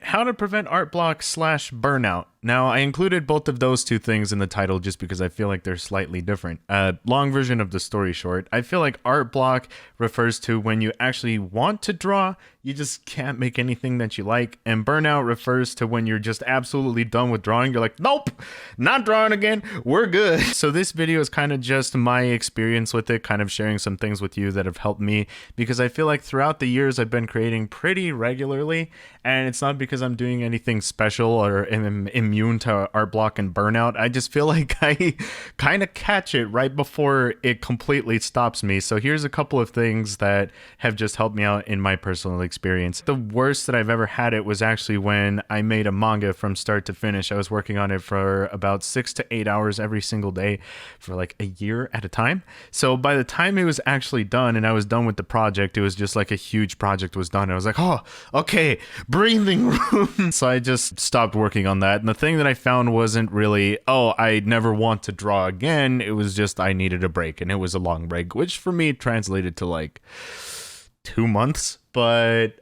how to prevent art block / burnout. Now, I included both of those two things in the title just because I feel like they're slightly different. Long version of the story short, I feel like art block refers to when you actually want to draw, you just can't make anything that you like. And burnout refers to when you're just absolutely done with drawing. You're like, nope, not drawing again. We're good. So this video is kind of just my experience with it, kind of sharing some things with you that have helped me, because I feel like throughout the years I've been creating pretty regularly, and it's not because I'm doing anything special or am immune to art block and burnout. I just feel like I kind of catch it right before it completely stops me. So here's a couple of things that have just helped me out in my personal experience. The worst that I've ever had it was actually when I made a manga from start to finish. I was working on it for about 6 to 8 hours every single day for like a year at a time. So by the time it was actually done and I was done with the project, it was just like a huge project was done. I was like, oh, okay, breathing room. So I just stopped working on that. And the thing that I found wasn't really, oh, I never want to draw again. It was just I needed a break, and it was a long break, which for me translated to like 2 months. But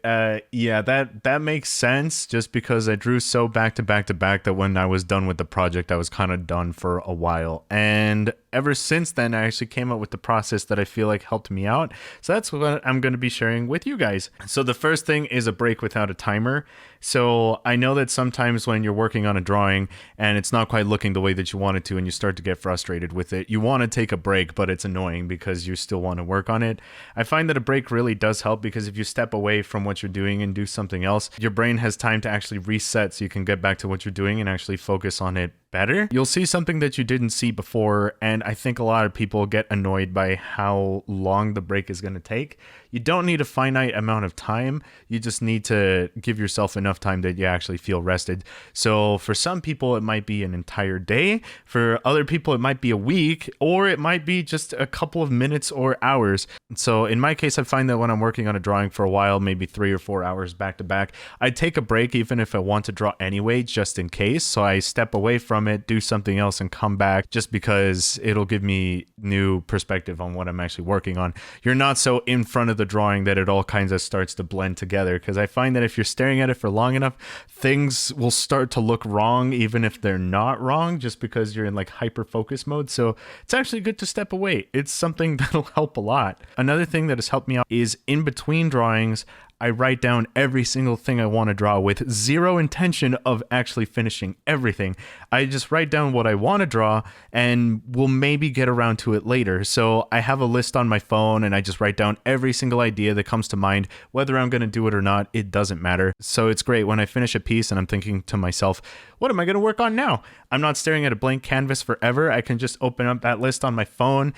yeah, that makes sense, just because I drew so back to back that when I was done with the project, I was kind of done for a while. And ever since then, I actually came up with the process that I feel like helped me out. So that's what I'm going to be sharing with you guys. So the first thing is a break without a timer. So I know that sometimes when you're working on a drawing and it's not quite looking the way that you want it to, and you start to get frustrated with it, you want to take a break, but it's annoying because you still want to work on it. I find that a break really does help, because if you step away from what you're doing and do something else, your brain has time to actually reset so you can get back to what you're doing and actually focus on it better. You'll see something that you didn't see before, and I think a lot of people get annoyed by how long the break is going to take. You don't need a finite amount of time. You just need to give yourself enough time that you actually feel rested. So for some people, it might be an entire day. For other people, it might be a week, or it might be just a couple of minutes or hours. So in my case, I find that when I'm working on a drawing for a while, maybe 3 or 4 hours back to back, I take a break even if I want to draw anyway, just in case. So I step away from it, do something else, and come back, just because it'll give me new perspective on what I'm actually working on. You're not so in front of the drawing that it all kinds of starts to blend together, because I find that if you're staring at it for long enough, things will start to look wrong even if they're not wrong, just because you're in like hyper focus mode. So it's actually good to step away. It's something that'll help a lot. Another thing that has helped me out is in between drawings, I write down every single thing I want to draw with zero intention of actually finishing everything. I just write down what I want to draw and will maybe get around to it later. So I have a list on my phone and I just write down every single idea that comes to mind. Whether I'm going to do it or not, it doesn't matter. So it's great when I finish a piece and I'm thinking to myself, what am I going to work on now? I'm not staring at a blank canvas forever. I can just open up that list on my phone,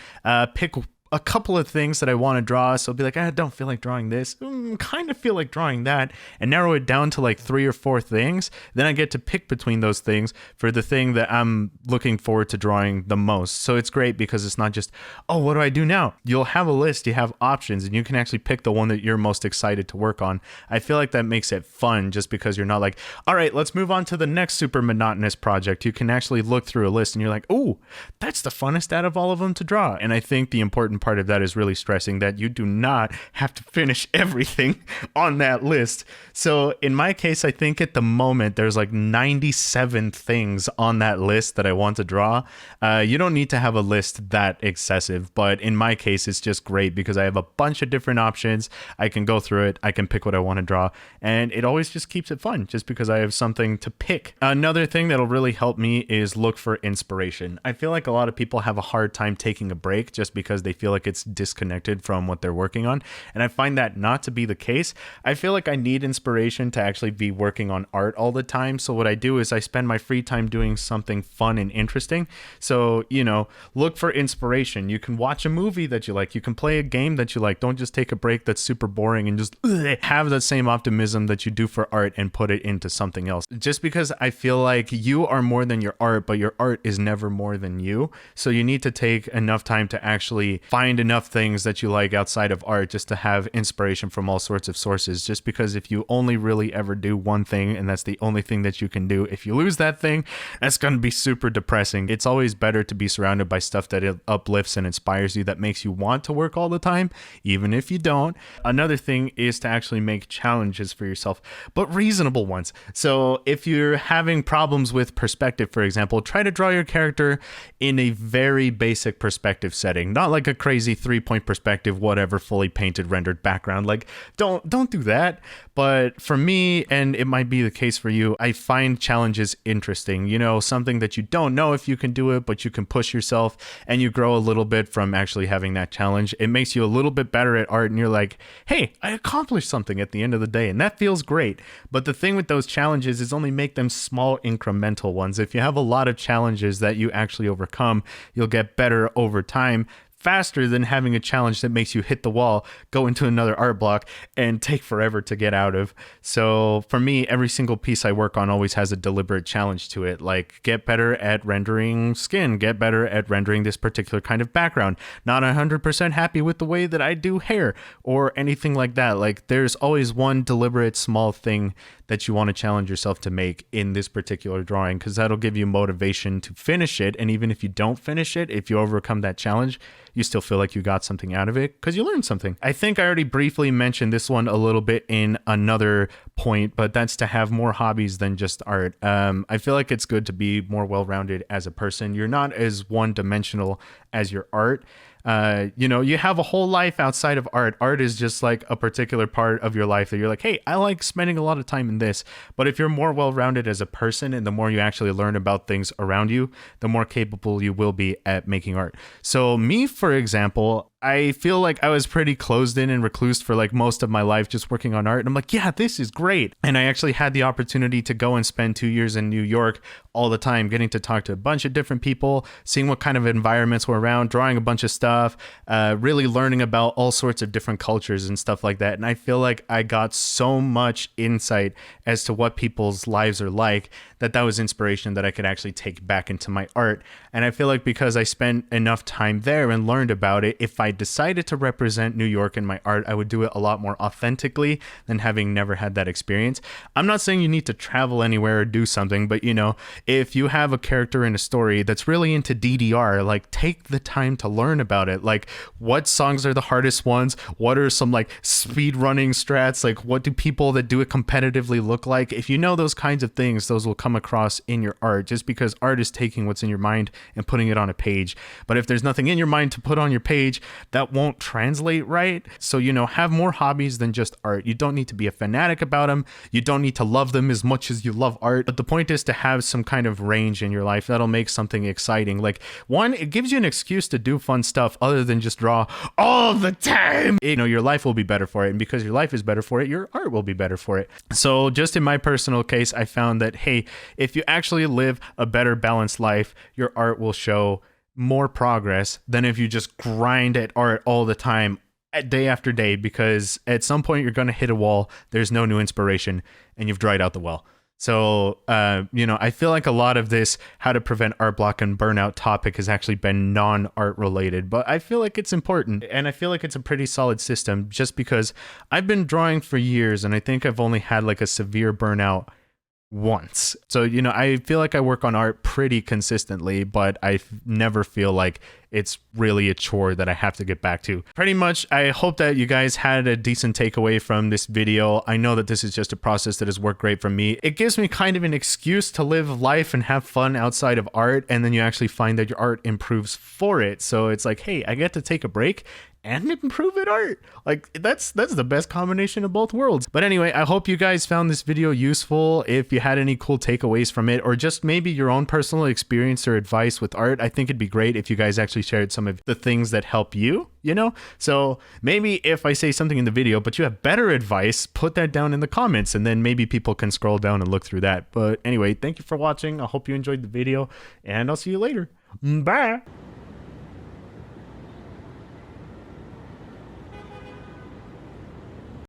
pick a couple of things that I want to draw. So I'll be like, I don't feel like drawing this, kind of feel like drawing that, and narrow it down to like 3 or 4 things. Then I get to pick between those things for the thing that I'm looking forward to drawing the most. So it's great because it's not just, oh, what do I do now? You'll have a list, you have options, and you can actually pick the one that you're most excited to work on. I feel like that makes it fun, just because you're not like, all right, let's move on to the next super monotonous project. You can actually look through a list and you're like, oh, that's the funnest out of all of them to draw. And I think the important part of that is really stressing that you do not have to finish everything on that list. So in my case, I think at the moment there's like 97 things on that list that I want to draw. You don't need to have a list that excessive, but in my case, it's just great because I have a bunch of different options. I can go through it. I can pick what I want to draw, and it always just keeps it fun just because I have something to pick. Another thing that'll really help me is look for inspiration. I feel like a lot of people have a hard time taking a break just because they feel like it's disconnected from what they're working on. And I find that not to be the case. I feel like I need inspiration to actually be working on art all the time. So what I do is I spend my free time doing something fun and interesting. So, you know, look for inspiration. You can watch a movie that you like. You can play a game that you like. Don't just take a break that's super boring and just have that same optimism that you do for art and put it into something else. Just because I feel like you are more than your art, but your art is never more than you. So you need to take enough time to actually find enough things that you like outside of art just to have inspiration from all sorts of sources. Just because if you only really ever do one thing and that's the only thing that you can do, if you lose that thing, that's going to be super depressing. It's always better to be surrounded by stuff that uplifts and inspires you, that makes you want to work all the time, even if you don't. Another thing is to actually make challenges for yourself, but reasonable ones. So if you're having problems with perspective, for example, try to draw your character in a very basic perspective setting, not like a crazy 3-point perspective, whatever, fully painted, rendered background. Like, don't do that. But for me, and it might be the case for you, I find challenges interesting. You know, something that you don't know if you can do it, but you can push yourself and you grow a little bit from actually having that challenge. It makes you a little bit better at art and you're like, hey, I accomplished something at the end of the day, and that feels great. But the thing with those challenges is only make them small incremental ones. If you have a lot of challenges that you actually overcome, you'll get better over time, faster than having a challenge that makes you hit the wall, go into another art block, and take forever to get out of. So for me, every single piece I work on always has a deliberate challenge to it. Like, get better at rendering skin, get better at rendering this particular kind of background. Not 100% happy with the way that I do hair or anything like that. Like, there's always one deliberate small thing that you want to challenge yourself to make in this particular drawing, because that'll give you motivation to finish it. And even if you don't finish it, if you overcome that challenge, you still feel like you got something out of it because you learned something. I think I already briefly mentioned this one a little bit in another point, but that's to have more hobbies than just art. I feel like it's good to be more well-rounded as a person. You're not as one-dimensional as your art. You know, you have a whole life outside of art. Art is just like a particular part of your life that you're like, hey, I like spending a lot of time in this. But if you're more well-rounded as a person and the more you actually learn about things around you, the more capable you will be at making art. So me, for example, I feel like I was pretty closed in and recluse for like most of my life just working on art. And I'm like, yeah, this is great. And I actually had the opportunity to go and spend 2 years in New York all the time, getting to talk to a bunch of different people, seeing what kind of environments were around, drawing a bunch of stuff, really learning about all sorts of different cultures and stuff like that. And I feel like I got so much insight as to what people's lives are like that was inspiration that I could actually take back into my art. And I feel like because I spent enough time there and learned about it, if I decided to represent New York in my art, I would do it a lot more authentically than having never had that experience. I'm not saying you need to travel anywhere or do something, but you know, if you have a character in a story that's really into DDR, like take the time to learn about it. Like, what songs are the hardest ones? What are some like speed running strats? Like, what do people that do it competitively look like? If you know those kinds of things, those will come across in your art, just because art is taking what's in your mind and putting it on a page. But if there's nothing in your mind to put on your page, that won't translate right. So, you know, have more hobbies than just art. You don't need to be a fanatic about them. You don't need to love them as much as you love art. But the point is to have some kind of range in your life that'll make something exciting. Like, one, it gives you an excuse to do fun stuff other than just draw all the time. You know, your life will be better for it. And because your life is better for it, your art will be better for it. So just in my personal case, I found that, hey, if you actually live a better balanced life, your art will show more progress than if you just grind at art all the time, day after day, because at some point you're going to hit a wall, there's no new inspiration, and you've dried out the well. So, you know, I feel like a lot of this how to prevent art block and burnout topic has actually been non-art related, but I feel like it's important, and I feel like it's a pretty solid system just because I've been drawing for years, and I think I've only had like a severe burnout once. So, you know, I feel like I work on art pretty consistently, but I never feel like it's really a chore that I have to get back to. Pretty much, I hope that you guys had a decent takeaway from this video. I know that this is just a process that has worked great for me. It gives me kind of an excuse to live life and have fun outside of art, and then you actually find that your art improves for it. So it's like, hey, I get to take a break and improve at art. Like, that's the best combination of both worlds. But anyway, I hope you guys found this video useful. If you had any cool takeaways from it, or just maybe your own personal experience or advice with art, I think it'd be great if you guys actually shared some of the things that help you, you know? So maybe if I say something in the video, but you have better advice, put that down in the comments, and then maybe people can scroll down and look through that. But anyway, thank you for watching. I hope you enjoyed the video, and I'll see you later. Bye.